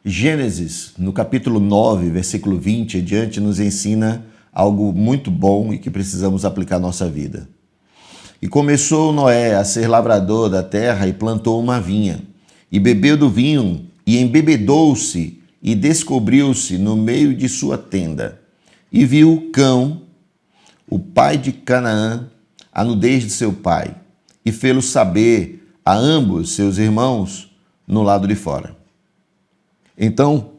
Gênesis, no capítulo 9, versículo 20 e diante, nos ensina algo muito bom e que precisamos aplicar à nossa vida. E começou Noé a ser lavrador da terra e plantou uma vinha, e bebeu do vinho, e embebedou-se, e descobriu-se no meio de sua tenda. E viu Cão, o pai de Canaã, a nudez de seu pai, e fê-lo saber a ambos seus irmãos no lado de fora. Então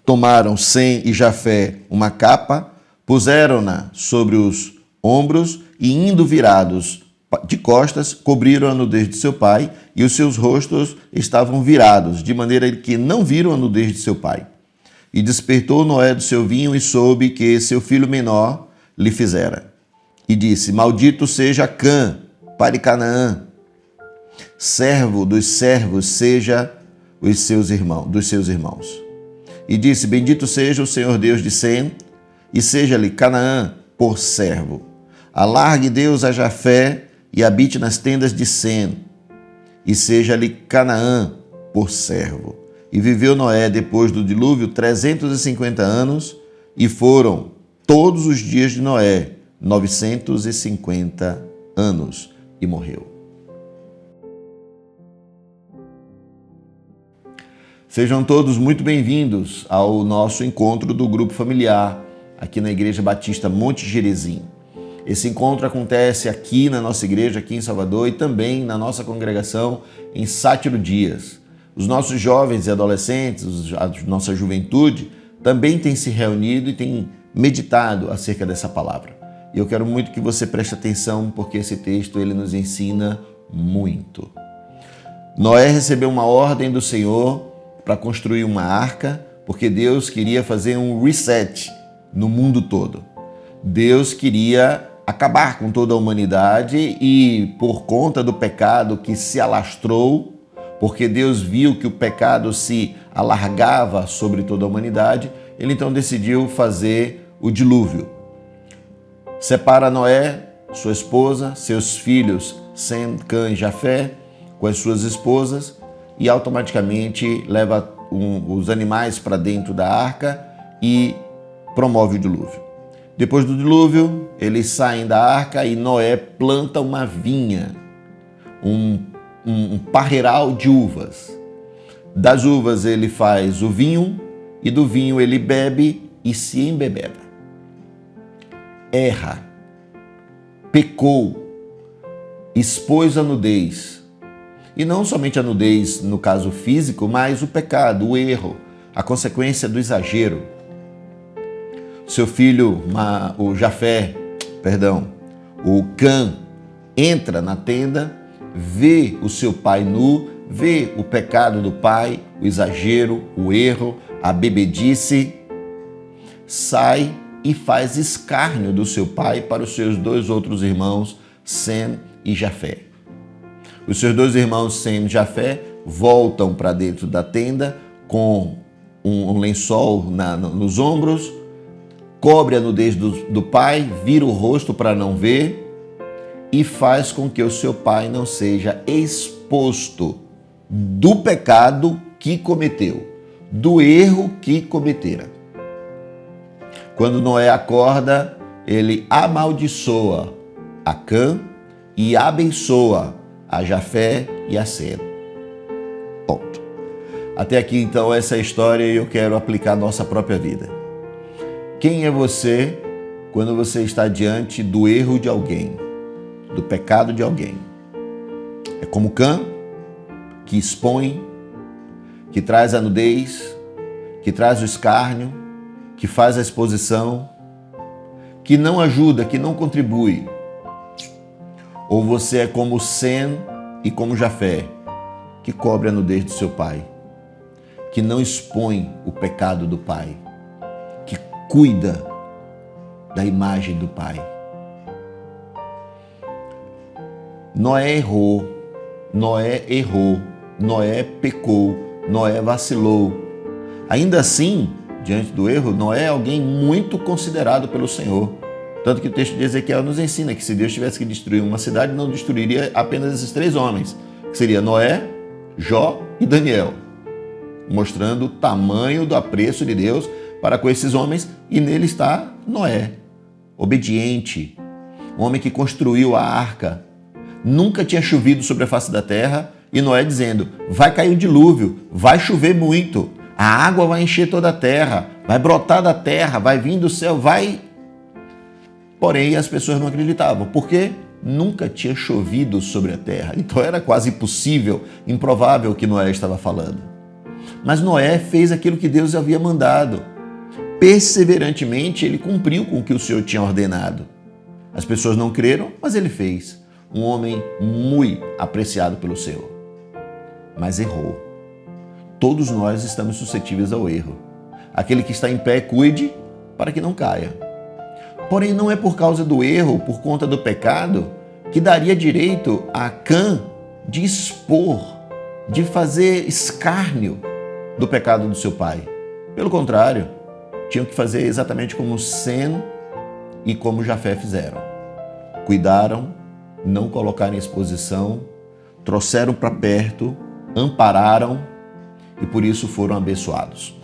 tomaram Sem e Jafé uma capa, puseram-na sobre os ombros e, indo virados de costas, cobriram a nudez de seu pai, e os seus rostos estavam virados, de maneira que não viram a nudez de seu pai. E despertou Noé do seu vinho e soube que seu filho menor lhe fizera. E disse: Maldito seja Cã, pai de Canaã, servo dos servos seja dos seus irmãos. E disse: Bendito seja o Senhor Deus de Sem, e seja-lhe Canaã por servo. Alargue Deus a Jafé e habite nas tendas de Sem, e seja-lhe Canaã por servo. E viveu Noé depois do dilúvio 350 anos, e foram todos os dias de Noé 950 anos, e morreu. Sejam todos muito bem-vindos ao nosso encontro do Grupo Familiar, aqui na Igreja Batista Monte Gerezim. Esse encontro acontece aqui na nossa igreja, aqui em Salvador, e também na nossa congregação em Sátiro Dias. Os nossos jovens e adolescentes, a nossa juventude, também têm se reunido e têm meditado acerca dessa palavra. E eu quero muito que você preste atenção, porque esse texto ele nos ensina muito. Noé recebeu uma ordem do Senhor para construir uma arca, porque Deus queria fazer um reset no mundo todo. Deus queria acabar com toda a humanidade e, por conta do pecado que se alastrou, porque Deus viu que o pecado se alargava sobre toda a humanidade, ele então decidiu fazer o dilúvio. Separa Noé, sua esposa, seus filhos Sem, Cã e Jafé, com as suas esposas, e automaticamente leva os animais para dentro da arca e promove o dilúvio. Depois do dilúvio, eles saem da arca e Noé planta uma vinha, um parreiral de uvas. Das uvas ele faz o vinho e do vinho ele bebe e se embebeda. Erra, pecou, expôs a nudez. E não somente a nudez no caso físico, mas o pecado, o erro, a consequência do exagero. Seu filho, o Cã, entra na tenda, vê o seu pai nu, vê o pecado do pai, o exagero, o erro, a bebedice, sai e faz escárnio do seu pai para os seus dois outros irmãos, Sem e Jafé. Os seus dois irmãos, Sem e Jafé, voltam para dentro da tenda com um lençol nos ombros, cobre a nudez do pai, vira o rosto para não ver e faz com que o seu pai não seja exposto do pecado que cometeu, do erro que cometera. Quando Noé acorda, ele amaldiçoa a Cã e abençoa a Jafé e a Sem. Ponto. Até aqui, então, essa história eu quero aplicar à nossa própria vida. Quem é você quando você está diante do erro de alguém, do pecado de alguém? É como Cã, que expõe, que traz a nudez, que traz o escárnio, que faz a exposição, que não ajuda, que não contribui. Ou você é como Sem e como Jafé, que cobre a nudez do seu pai, que não expõe o pecado do pai, que cuida da imagem do pai. Noé errou, Noé pecou, Noé vacilou. Ainda assim, diante do erro, Noé é alguém muito considerado pelo Senhor. Tanto que o texto de Ezequiel nos ensina que se Deus tivesse que destruir uma cidade, não destruiria apenas esses três homens, que seria Noé, Jó e Daniel. mostrando o tamanho do apreço de Deus para com esses homens, e nele está Noé, obediente, um homem que construiu a arca. Nunca tinha chovido sobre a face da terra, e Noé dizendo: vai cair o dilúvio, vai chover muito, a água vai encher toda a terra, vai brotar da terra, vai vir do céu, vai... Porém, as pessoas não acreditavam, porque nunca tinha chovido sobre a terra. Então era quase impossível, improvável o que Noé estava falando. Mas Noé fez aquilo que Deus havia mandado. Perseverantemente, ele cumpriu com o que o Senhor tinha ordenado. As pessoas não creram, mas ele fez. Um homem muito apreciado pelo Senhor. Mas errou. Todos nós estamos suscetíveis ao erro. Aquele que está em pé, cuide para que não caia. Porém, não é por causa do erro, por conta do pecado, que daria direito a Cã de expor, de fazer escárnio do pecado do seu pai. Pelo contrário, tinham que fazer exatamente como Sem e como Jafé fizeram. Cuidaram, não colocaram em exposição, trouxeram para perto, ampararam e por isso foram abençoados.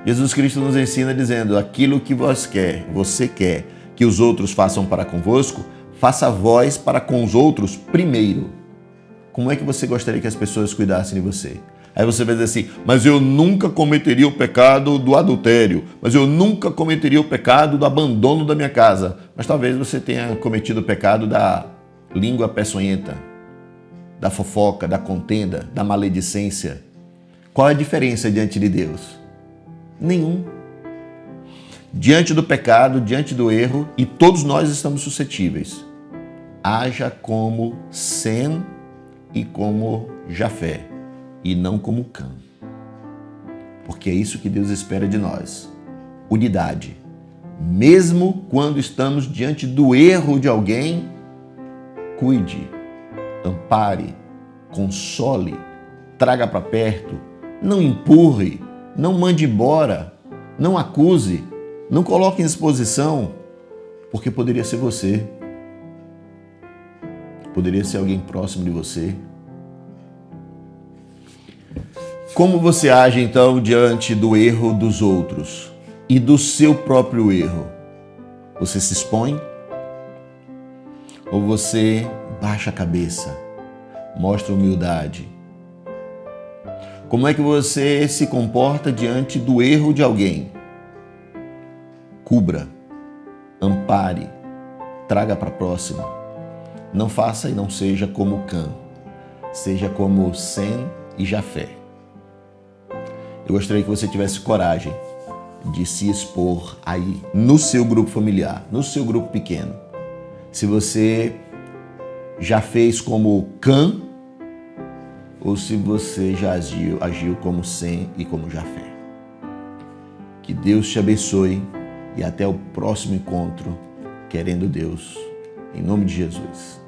Jesus Cristo nos ensina dizendo: aquilo que você quer que os outros façam para convosco, faça vós para com os outros primeiro. Como é que você gostaria que as pessoas cuidassem de você? Aí você vai dizer assim: mas eu nunca cometeria o pecado do adultério, mas eu nunca cometeria o pecado do abandono da minha casa. Mas talvez você tenha cometido o pecado da língua peçonhenta, da fofoca, da contenda, da maledicência. Qual é a diferença diante de Deus? Nenhum. Diante do pecado, diante do erro, e todos nós estamos suscetíveis, haja como Sem e como Jafé, e não como Cã. Porque é isso que Deus espera de nós. Unidade. Mesmo quando estamos diante do erro de alguém, cuide, ampare, console, traga para perto, não empurre, não mande embora, não acuse, não coloque em exposição, porque poderia ser você, poderia ser alguém próximo de você. Como você age então diante do erro dos outros e do seu próprio erro? Você se expõe? Ou você baixa a cabeça, mostra humildade? Como é que você se comporta diante do erro de alguém? Cubra, ampare, traga para a próxima. Não faça e não seja como Cã, seja como Sem e Jafé. Eu gostaria que você tivesse coragem de se expor aí, no seu grupo familiar, no seu grupo pequeno. Se você já fez como Cã, ou se você já agiu como Sem e como Jafé. Que Deus te abençoe e até o próximo encontro, querendo Deus, em nome de Jesus.